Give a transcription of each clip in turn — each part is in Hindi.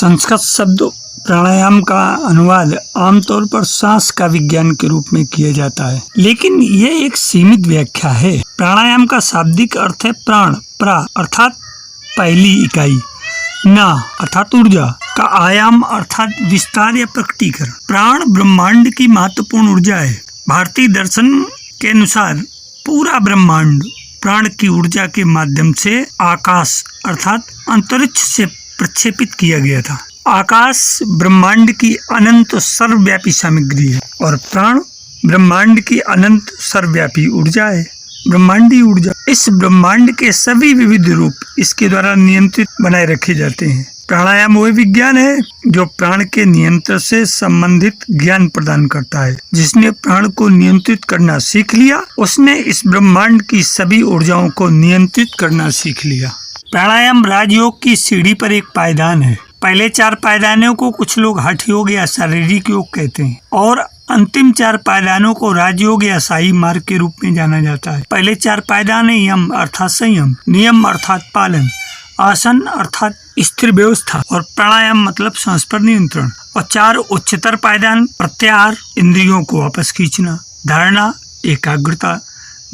संस्कृत शब्द प्राणायाम का अनुवाद आमतौर पर सांस का विज्ञान के रूप में किया जाता है, लेकिन यह एक सीमित व्याख्या है। प्राणायाम का शाब्दिक अर्थ है प्राण, प्रा अर्थात पहली इकाई, ना अर्थात ऊर्जा का, आयाम अर्थात विस्तार या प्रकटीकरण। प्राण ब्रह्मांड की महत्वपूर्ण ऊर्जा है। भारतीय दर्शन के अनुसार पूरा ब्रह्मांड प्राण की ऊर्जा के माध्यम से आकाश अर्थात अंतरिक्ष से प्रक्षेपित किया गया था। आकाश ब्रह्मांड की अनंत सर्वव्यापी सामग्री है और प्राण ब्रह्मांड की अनंत सर्वव्यापी ऊर्जा है। ब्रह्मांडी ऊर्जा, इस ब्रह्मांड के सभी विविध रूप इसके द्वारा नियंत्रित बनाए रखे जाते हैं। प्राणायाम वह विज्ञान है जो प्राण के नियंत्रण से संबंधित ज्ञान प्रदान करता है। जिसने प्राण को नियंत्रित करना सीख लिया, उसने इस ब्रह्मांड की सभी ऊर्जाओं को नियंत्रित करना सीख लिया। प्राणायाम राजयोग की सीढ़ी पर एक पायदान है। पहले 4 पायदानों को कुछ लोग हठ योग या शारीरिक योग कहते हैं और अंतिम 4 पायदानों को राजयोग या शाही मार्ग के रूप में जाना जाता है। पहले 4 पायदान है यम अर्थात संयम, नियम अर्थात पालन, आसन अर्थात स्थिर व्यवस्था और प्राणायाम मतलब सांस पर नियंत्रण। और 4 उच्चतर पायदान प्रत्याहार, इंद्रियों को वापस खींचना, धारणा एकाग्रता,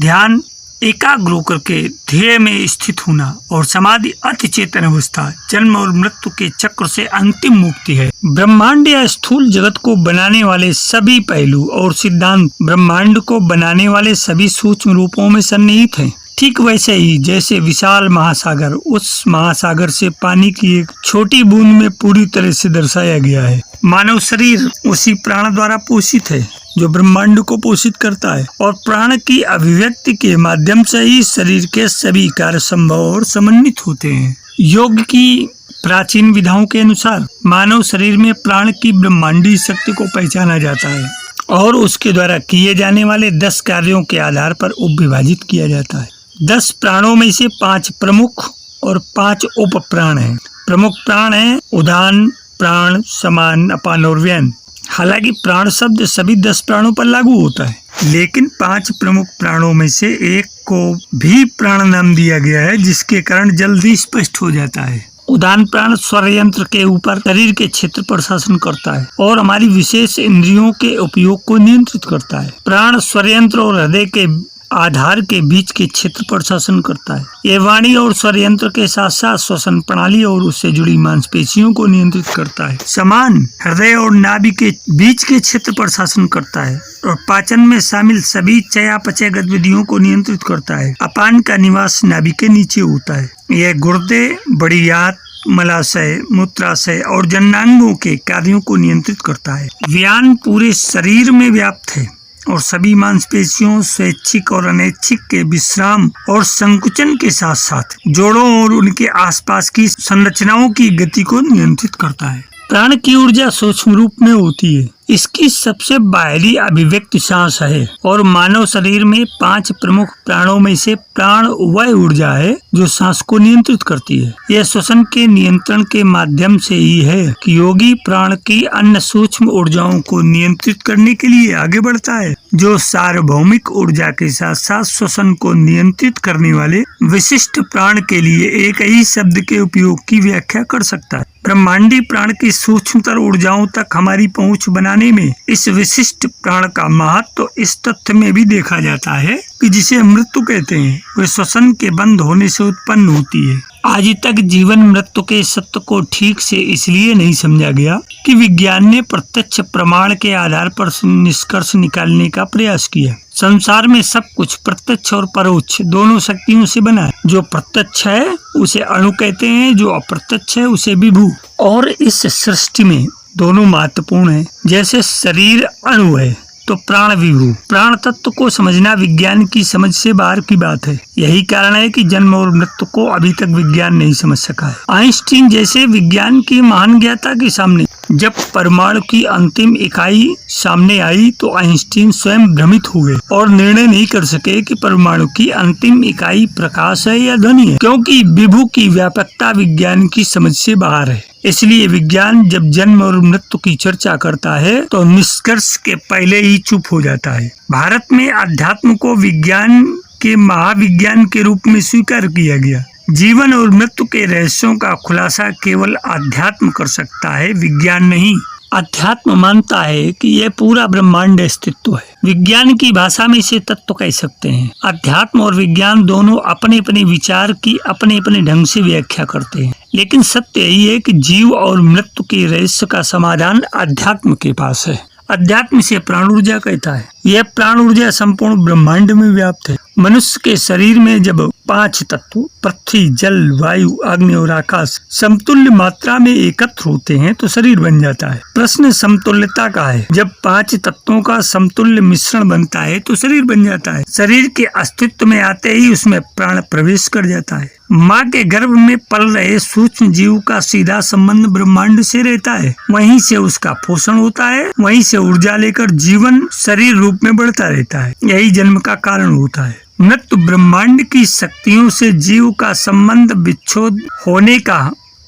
ध्यान एकाग्र होकर के ध्येय में स्थित होना और समाधि अति चेतन अवस्था जन्म और मृत्यु के चक्र से अंतिम मुक्ति है। ब्रह्मांड या स्थूल जगत को बनाने वाले सभी पहलू और सिद्धांत ब्रह्मांड को बनाने वाले सभी सूक्ष्म रूपों में सन्निहित हैं। ठीक वैसे ही जैसे विशाल महासागर, उस महासागर से पानी की एक छोटी बूंद में पूरी तरह से दर्शाया गया है। मानव शरीर उसी प्राण द्वारा पोषित है जो ब्रह्मांड को पोषित करता है और प्राण की अभिव्यक्ति के माध्यम से ही शरीर के सभी कार्य संभव और समन्वित होते हैं। योग की प्राचीन विधाओं के अनुसार मानव शरीर में प्राण की ब्रह्मांडीय शक्ति को पहचाना जाता है और उसके द्वारा किए जाने वाले 10 कार्यों के आधार पर उपविभाजित किया जाता है। 10 प्राणों में से 5 प्रमुख और 5 उप प्राण हैं। प्रमुख प्राण हैं उदान, प्राण, समान, अपान और व्यन। हालांकि प्राण शब्द सभी 10 प्राणों पर लागू होता है, लेकिन 5 प्रमुख प्राणों में से एक को भी प्राण नाम दिया गया है, जिसके कारण जल्दी स्पष्ट हो जाता है। उदान प्राण स्वर यंत्र के ऊपर शरीर के क्षेत्र पर शासन करता है और हमारी विशेष इंद्रियों के उपयोग को नियंत्रित करता है। प्राण स्वर यंत्र और हृदय के आधार के बीच के क्षेत्र पर शासन करता है। ये वाणी और स्वर यंत्र के साथ साथ श्वसन प्रणाली और उससे जुड़ी मांसपेशियों को नियंत्रित करता है। समान हृदय और नाभि के बीच के क्षेत्र पर शासन करता है और पाचन में शामिल सभी चयापचय गतिविधियों को नियंत्रित करता है। अपान का निवास नाभि के नीचे होता है। यह गुर्दे, बड़ी आंत, मलाशय, मूत्राशय और जननांगों के कार्यों को नियंत्रित करता है। व्यान पूरे शरीर में व्याप्त है और सभी मांसपेशियों, स्वैच्छिक और अनैच्छिक के विश्राम और संकुचन के साथ साथ जोड़ों और उनके आसपास की संरचनाओं की गति को नियंत्रित करता है। प्राण की ऊर्जा सूक्ष्म रूप में होती है। इसकी सबसे बाहरी अभिव्यक्ति सांस है और मानव शरीर में 5 प्रमुख प्राणों में से प्राण वह ऊर्जा है जो सांस को नियंत्रित करती है। यह श्वसन के नियंत्रण के माध्यम से ही है कि योगी प्राण की अन्य सूक्ष्म ऊर्जाओं को नियंत्रित करने के लिए आगे बढ़ता है, जो सार्वभौमिक ऊर्जा के साथ साथ श्वसन को नियंत्रित करने वाले विशिष्ट प्राण के लिए एक ही शब्द के उपयोग की व्याख्या कर सकता है। ब्रह्मांडी प्राण की सूक्ष्मतर ऊर्जाओं तक हमारी पहुंच बनाने में इस विशिष्ट प्राण का महत्व इस तथ्य में भी देखा जाता है कि जिसे मृत्यु कहते हैं, वह श्वसन के बंद होने से उत्पन्न होती है। आज तक जीवन मृत्यु के सत्य को ठीक से इसलिए नहीं समझा गया कि विज्ञान ने प्रत्यक्ष प्रमाण के आधार पर निष्कर्ष निकालने का प्रयास किया। संसार में सब कुछ प्रत्यक्ष और परोक्ष दोनों शक्तियों से बना है। जो प्रत्यक्ष है उसे अणु कहते हैं, जो अप्रत्यक्ष है उसे विभू। और इस सृष्टि में दोनों महत्वपूर्ण है। जैसे शरीर अणु है तो प्राण विभू। प्राण तत्व को समझना विज्ञान की समझ से बाहर की बात है। यही कारण है कि जन्म और मृत्यु को अभी तक विज्ञान नहीं समझ सका है। आइंस्टीन जैसे विज्ञान की महान ज्ञाता के सामने जब परमाणु की अंतिम इकाई सामने आई तो आइंस्टीन स्वयं भ्रमित हो गए और निर्णय नहीं कर सके कि परमाणु की अंतिम इकाई प्रकाश है या ध्वनि है, क्योंकि विभू की व्यापकता विज्ञान की समझ से बाहर है। इसलिए विज्ञान जब जन्म और मृत्यु की चर्चा करता है तो निष्कर्ष के पहले ही चुप हो जाता है। भारत में अध्यात्म को विज्ञान के महाविज्ञान के रूप में स्वीकार किया गया। जीवन और मृत्यु के रहस्यों का खुलासा केवल अध्यात्म कर सकता है, विज्ञान नहीं। अध्यात्म मानता है कि यह पूरा ब्रह्मांड अस्तित्व है। विज्ञान की भाषा में इसे तत्व कह सकते हैं। अध्यात्म और विज्ञान दोनों अपने अपने विचार की अपने अपने ढंग से व्याख्या करते हैं, लेकिन सत्य यही है कि जीव और मृत्यु के रहस्य का समाधान अध्यात्म के पास है। अध्यात्म से प्राण ऊर्जा कहता है। यह प्राण ऊर्जा संपूर्ण ब्रह्मांड में व्याप्त है। मनुष्य के शरीर में जब 5 तत्व पृथ्वी, जल, वायु, अग्नि और आकाश समतुल्य मात्रा में एकत्र होते हैं तो शरीर बन जाता है। प्रश्न समतुल्यता का है। जब 5 तत्वों का समतुल्य मिश्रण बनता है तो शरीर बन जाता है। शरीर के अस्तित्व में आते ही उसमें प्राण प्रवेश कर जाता है। माँ के गर्भ में पल रहे सूक्ष्म जीव का सीधा संबंध ब्रह्मांड से रहता है। वहीं से उसका पोषण होता है, वहीं से ऊर्जा लेकर जीवन शरीर रूप में बढ़ता रहता है। यही जन्म का कारण होता है। मृत्यु ब्रह्मांड की शक्तियों से जीव का संबंध विच्छोद होने का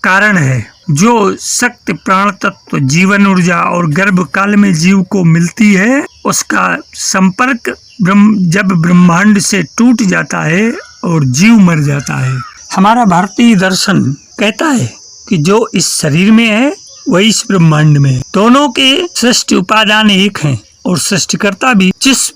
कारण है। जो शक्ति प्राण तत्व, जीवन ऊर्जा और गर्भ काल में जीव को मिलती है, उसका संपर्क जब ब्रह्मांड से टूट जाता है और जीव मर जाता है। हमारा भारतीय दर्शन कहता है कि जो इस शरीर में है वही इस ब्रह्मांड में है। दोनों के सृष्टि उपादान एक हैं और सृष्टिकर्ता भी जिस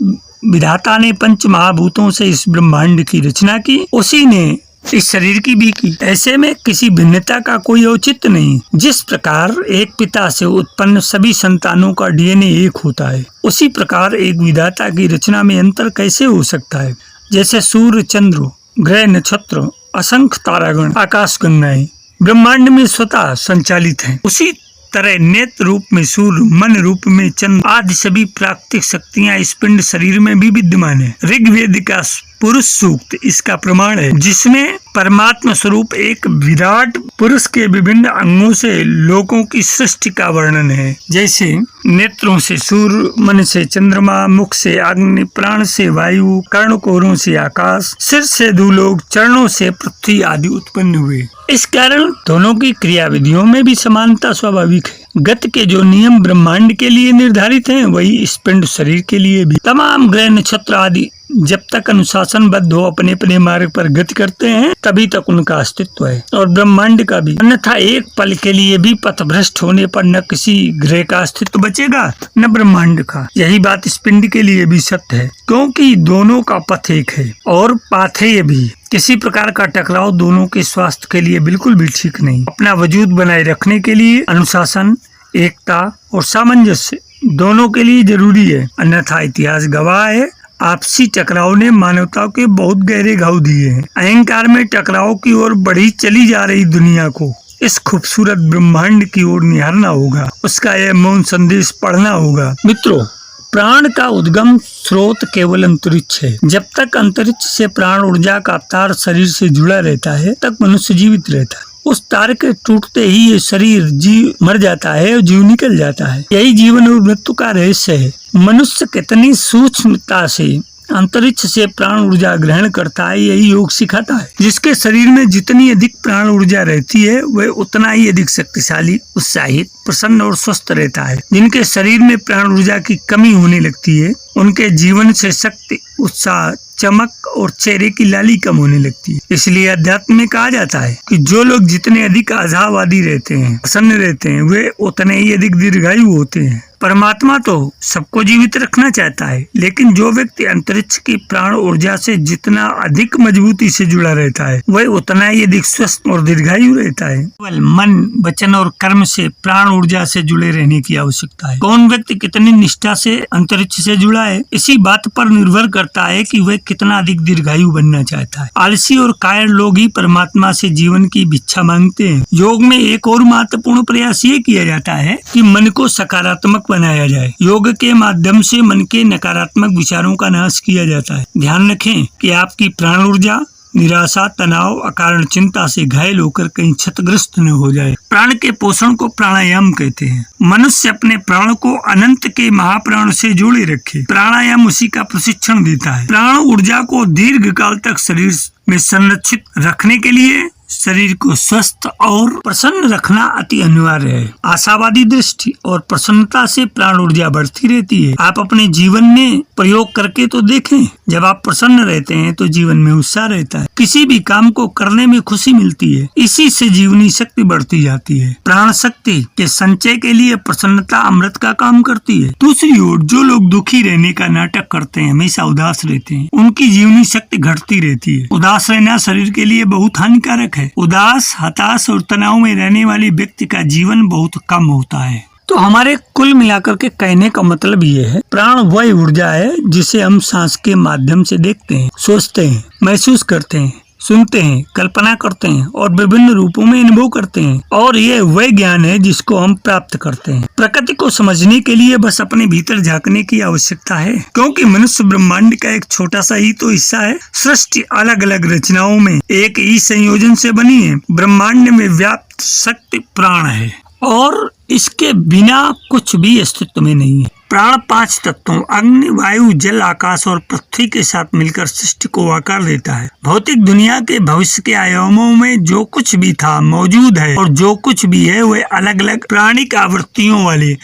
विधाता ने पंच महाभूतों से इस ब्रह्मांड की रचना की, उसी ने इस शरीर की भी की। ऐसे में किसी भिन्नता का कोई औचित्य नहीं। जिस प्रकार एक पिता से उत्पन्न सभी संतानों का डीएनए एक होता है, उसी प्रकार एक विधाता की रचना में अंतर कैसे हो सकता है। जैसे सूर्य, चंद्र, ग्रह, नक्षत्र, असंख्य तारागण, आकाश गंगाएं ब्रह्मांड में स्वतः संचालित हैं, उसी तरह नेत्र रूप में सूर्य, मन रूप में चंद्र आदि सभी प्राकृतिक शक्तियां इस पिंड शरीर में भी विद्यमान है। ऋग्वेद का पुरुष सूक्त इसका प्रमाण है, जिसमें परमात्मा स्वरूप एक विराट पुरुष के विभिन्न अंगों से लोकों की सृष्टि का वर्णन है। जैसे नेत्रों से सूर्य, मन से चंद्रमा, मुख से अग्नि, प्राण से वायु, कर्णकोरों से आकाश, सिर से धूलोक, चरणों से पृथ्वी आदि उत्पन्न हुए। इस कारण दोनों की क्रियाविधियों में भी समानता स्वाभाविक है। गति के जो नियम ब्रह्मांड के लिए निर्धारित हैं, वही इस पिंड शरीर के लिए भी। तमाम ग्रह, नक्षत्र आदि जब तक अनुशासनबद्ध हो अपने अपने मार्ग पर गति करते हैं, तभी तक उनका अस्तित्व है, और ब्रह्मांड का भी। अन्यथा एक पल के लिए भी पथभ्रष्ट होने पर न किसी ग्रह का अस्तित्व बचेगा, न ब्रह्मांड का। यही बात इस पिंड के लिए भी सत्य है, क्योंकि दोनों का पथ एक है और पाथेय भी। किसी प्रकार का टकराव दोनों के स्वास्थ्य के लिए बिल्कुल भी ठीक नहीं। अपना वजूद बनाए रखने के लिए अनुशासन, एकता और सामंजस्य दोनों के लिए जरूरी है। अन्यथा इतिहास गवाह है, आपसी टकराव ने मानवता के बहुत गहरे घाव दिए हैं। अहंकार में टकराव की ओर बढ़ी चली जा रही दुनिया को इस खूबसूरत ब्रह्मांड की ओर निहारना होगा, उसका यह मौन संदेश पढ़ना होगा। मित्रों, प्राण का उद्गम स्रोत केवल अंतरिक्ष है। जब तक अंतरिक्ष से प्राण ऊर्जा का तार शरीर से जुड़ा रहता है, तब मनुष्य जीवित रहता है। उस तार के टूटते ही ये शरीर जीव मर जाता है और जीव निकल जाता है। यही जीवन और मृत्यु का रहस्य है। मनुष्य कितनी सूक्ष्मता से अंतरिक्ष से प्राण ऊर्जा ग्रहण करता है, यही योग सिखाता है। जिसके शरीर में जितनी अधिक प्राण ऊर्जा रहती है, वह उतना ही अधिक शक्तिशाली, उत्साहित, प्रसन्न और स्वस्थ रहता है। जिनके शरीर में प्राण ऊर्जा की कमी होने लगती है, उनके जीवन से शक्ति, उत्साह, चमक और चेहरे की लाली कम होने लगती है। इसलिए अध्यात्म में कहा जाता है कि जो लोग जितने अधिक आशावादी रहते हैं, प्रसन्न रहते हैं, वे उतने ही अधिक दीर्घायु होते हैं। परमात्मा तो सबको जीवित रखना चाहता है, लेकिन जो व्यक्ति अंतरिक्ष की प्राण ऊर्जा से जितना अधिक मजबूती से जुड़ा रहता है, वह उतना ही अधिक स्वस्थ और दीर्घायु रहता है। केवल मन, वचन और कर्म से प्राण ऊर्जा से जुड़े रहने की आवश्यकता है। कौन व्यक्ति कितनी निष्ठा से अंतरिक्ष से जुड़ा है, इसी बात पर निर्भर करता है कि वह कितना अधिक दीर्घायु बनना चाहता है। आलसी और कायर लोग ही परमात्मा से जीवन की भिक्षा मांगते हैं। योग में एक और महत्वपूर्ण प्रयास ये किया जाता है कि मन को सकारात्मक बनाया जाए। योग के माध्यम से मन के नकारात्मक विचारों का नाश किया जाता है। ध्यान रखें कि आपकी प्राण ऊर्जा निराशा, तनाव, अकारण चिंता से घायल होकर कहीं क्षतिग्रस्त न हो जाए। प्राण के पोषण को प्राणायाम कहते हैं। मनुष्य अपने प्राण को अनंत के महाप्राण से जोड़े रखे। प्राणायाम उसी का प्रशिक्षण देता है। प्राण ऊर्जा को दीर्घ काल तक शरीर में संरक्षित रखने के लिए शरीर को स्वस्थ और प्रसन्न रखना अति अनिवार्य है। आशावादी दृष्टि और प्रसन्नता से प्राण ऊर्जा बढ़ती रहती है। आप अपने जीवन में प्रयोग करके तो देखें, जब आप प्रसन्न रहते हैं तो जीवन में उत्साह रहता है, किसी भी काम को करने में खुशी मिलती है, इसी से जीवनी शक्ति बढ़ती जाती है। प्राण शक्ति के संचय के लिए प्रसन्नता अमृत का काम करती है। दूसरी ओर जो लोग दुखी रहने का नाटक करते हैं, हमेशा उदास रहते हैं, उनकी जीवनी शक्ति घटती रहती है। उदास रहना शरीर के लिए बहुत हानिकारक है। उदास, हताश और तनाव में रहने वाले व्यक्ति का जीवन बहुत कम होता है। तो हमारे कुल मिलाकर के कहने का मतलब ये है, प्राण वह ऊर्जा है जिसे हम सांस के माध्यम से देखते हैं, सोचते हैं, महसूस करते हैं, सुनते हैं, कल्पना करते हैं और विभिन्न रूपों में अनुभव करते हैं। और ये वह ज्ञान है जिसको हम प्राप्त करते हैं। प्रकृति को समझने के लिए बस अपने भीतर झांकने की आवश्यकता है, क्योंकि मनुष्य ब्रह्मांड का एक छोटा सा ही तो हिस्सा है। सृष्टि अलग अलग रचनाओं में एक ही संयोजन से बनी है। ब्रह्मांड में व्याप्त शक्ति प्राण है और इसके बिना कुछ भी अस्तित्व में नहीं है। प्राण 5 तत्वों अग्नि, वायु, जल, आकाश और पृथ्वी के साथ मिलकर सृष्टि को आकार देता है। भौतिक दुनिया के भविष्य के आयामों में जो कुछ भी था मौजूद है, और जो कुछ भी है वह अलग अलग प्राणिक आवृत्तियों वाले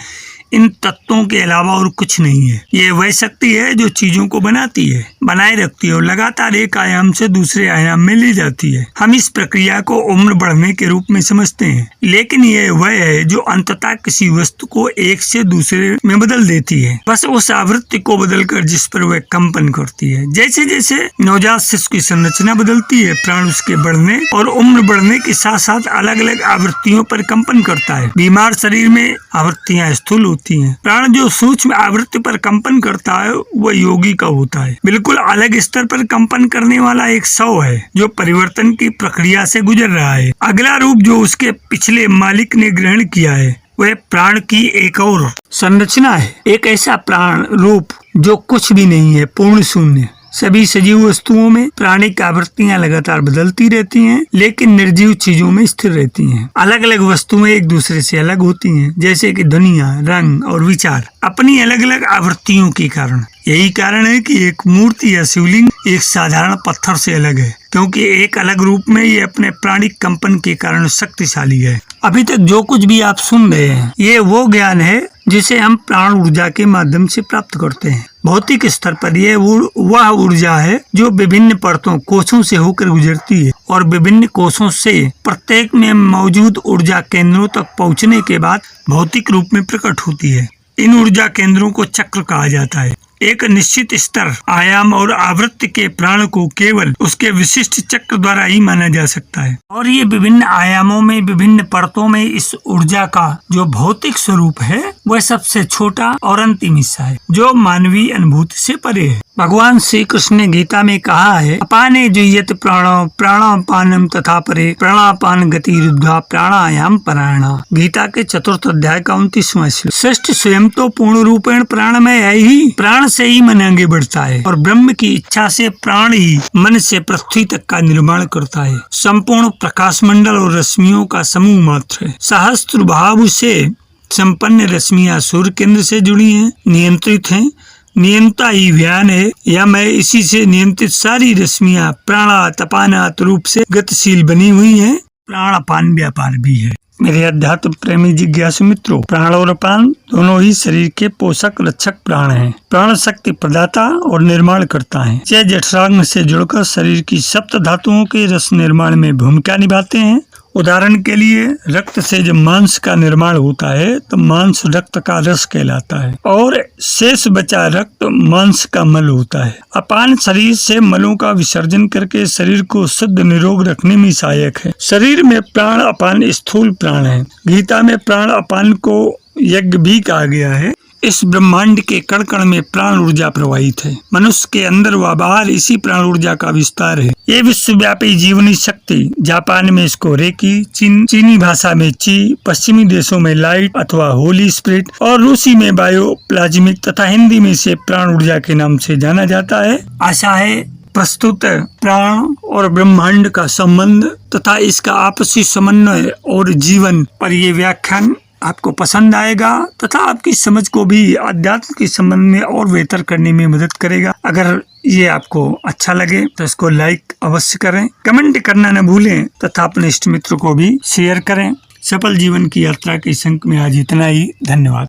इन तत्वों के अलावा और कुछ नहीं है। ये वह शक्ति है जो चीजों को बनाती है, बनाए रखती है और लगातार एक आयाम से दूसरे आयाम में ले जाती है। हम इस प्रक्रिया को उम्र बढ़ने के रूप में समझते हैं, लेकिन ये वह है जो अंततः किसी वस्तु को एक से दूसरे में बदल देती है, बस उस आवृत्ति को बदलकर जिस पर वह कंपन करती है। जैसे जैसे नवजात शिशु की संरचना बदलती है, प्राण उसके बढ़ने और उम्र बढ़ने के साथ साथ अलग अलग आवृत्तियों पर कंपन करता है। बीमार शरीर में आवृत्तियां स्थूल होती हैं। प्राण जो सूक्ष्म आवृत्ति पर कंपन करता है वह योगी का होता है। बिल्कुल अलग स्तर पर कंपन करने वाला एक शव है जो परिवर्तन की प्रक्रिया से गुजर रहा है। अगला रूप जो उसके पिछले मालिक ने ग्रहण किया है वह प्राण की एक और संरचना है। एक ऐसा प्राण रूप जो कुछ भी नहीं है, पूर्ण शून्य। सभी सजीव वस्तुओं में प्राणिक आवृत्तियां लगातार बदलती रहती हैं, लेकिन निर्जीव चीजों में स्थिर रहती हैं। अलग अलग वस्तुएं एक दूसरे से अलग होती हैं, जैसे कि दुनिया, रंग और विचार अपनी अलग अलग आवृत्तियों के कारण। यही कारण है कि एक मूर्ति या शिवलिंग एक साधारण पत्थर से अलग है, क्योंकि एक अलग रूप में ये अपने प्राणिक कंपन के कारण शक्तिशाली है। अभी तक जो कुछ भी आप सुन रहे हैं ये वो ज्ञान है जिसे हम प्राण ऊर्जा के माध्यम से प्राप्त करते हैं। भौतिक स्तर पर यह वह ऊर्जा है जो विभिन्न परतों, कोषों से होकर गुजरती है और विभिन्न कोषों से प्रत्येक में मौजूद ऊर्जा केंद्रों तक पहुंचने के बाद भौतिक रूप में प्रकट होती है। इन ऊर्जा केंद्रों को चक्र कहा जाता है। एक निश्चित स्तर, आयाम और आवृत्ति के प्राण को केवल उसके विशिष्ट चक्र द्वारा ही माना जा सकता है, और ये विभिन्न आयामों में, विभिन्न परतों में इस ऊर्जा का जो भौतिक स्वरूप है वह सबसे छोटा और अंतिम हिस्सा है जो मानवीय अनुभूति से परे है। भगवान श्री कृष्ण ने गीता में कहा है, अपाने जुह्यत प्राणो प्राणापानम तथा परे प्राणापान गति रुद्धा प्राणायाम परायणा। गीता के 4th अध्याय का 29वां श्लोक। सृष्टि स्वयं तो पूर्ण रूपेण प्राणमय है ही, प्राण से ही मन आगे बढ़ता है और ब्रह्म की इच्छा से प्राण ही मन से पृथ्वी तक का निर्माण करता है। संपूर्ण प्रकाश मंडल और रश्मियों का समूह मात्र है। सहस्त्र भाव से संपन्न रश्मियां सूर्य केंद्र से जुड़ी हैं, नियंत्रित हैं। नियंता ही व्यान है, या मैं इसी से नियंत्रित सारी रश्मियां प्राणात अपानात रूप से गतिशील बनी हुई हैं। प्राण अपान व्यापार भी है। मेरे अध्यात्म प्रेमी जिज्ञासु मित्रों, प्राण और अपान दोनों ही शरीर के पोषक रक्षक प्राण हैं। प्राण शक्ति प्रदाता और निर्माण करता है। यह जठरांग से जुड़कर शरीर की सप्त धातुओं के रस निर्माण में भूमिका निभाते हैं। उदाहरण के लिए रक्त से जब मांस का निर्माण होता है तो मांस रक्त का रस कहलाता है और शेष बचा रक्त मांस का मल होता है। अपान शरीर से मलों का विसर्जन करके शरीर को शुद्ध निरोग रखने में सहायक है। शरीर में प्राण अपान स्थूल प्राण है। गीता में प्राण अपान को यज्ञ भी कहा गया है। इस ब्रह्मांड के कण कण में प्राण ऊर्जा प्रवाहित है। मनुष्य के अंदर व बाहर इसी प्राण ऊर्जा का विस्तार है। ये विश्वव्यापी जीवनी शक्ति, जापान में इसको रेकी, चीनी भाषा में ची, पश्चिमी देशों में लाइट अथवा होली स्पिरिट और रूसी में बायो प्लाज्मिक तथा हिंदी में इसे प्राण ऊर्जा के नाम से जाना जाता है। आशा है प्रस्तुत प्राण और ब्रह्मांड का संबंध तथा इसका आपसी समन्वय और जीवन पर ये व्याख्यान आपको पसंद आएगा तथा आपकी समझ को भी अध्यात्म के संबंध में और बेहतर करने में मदद करेगा। अगर ये आपको अच्छा लगे तो इसको लाइक अवश्य करें, कमेंट करना न भूलें तथा अपने इष्ट मित्र को भी शेयर करें। सफल जीवन की यात्रा के इस अंक में आज इतना ही। धन्यवाद।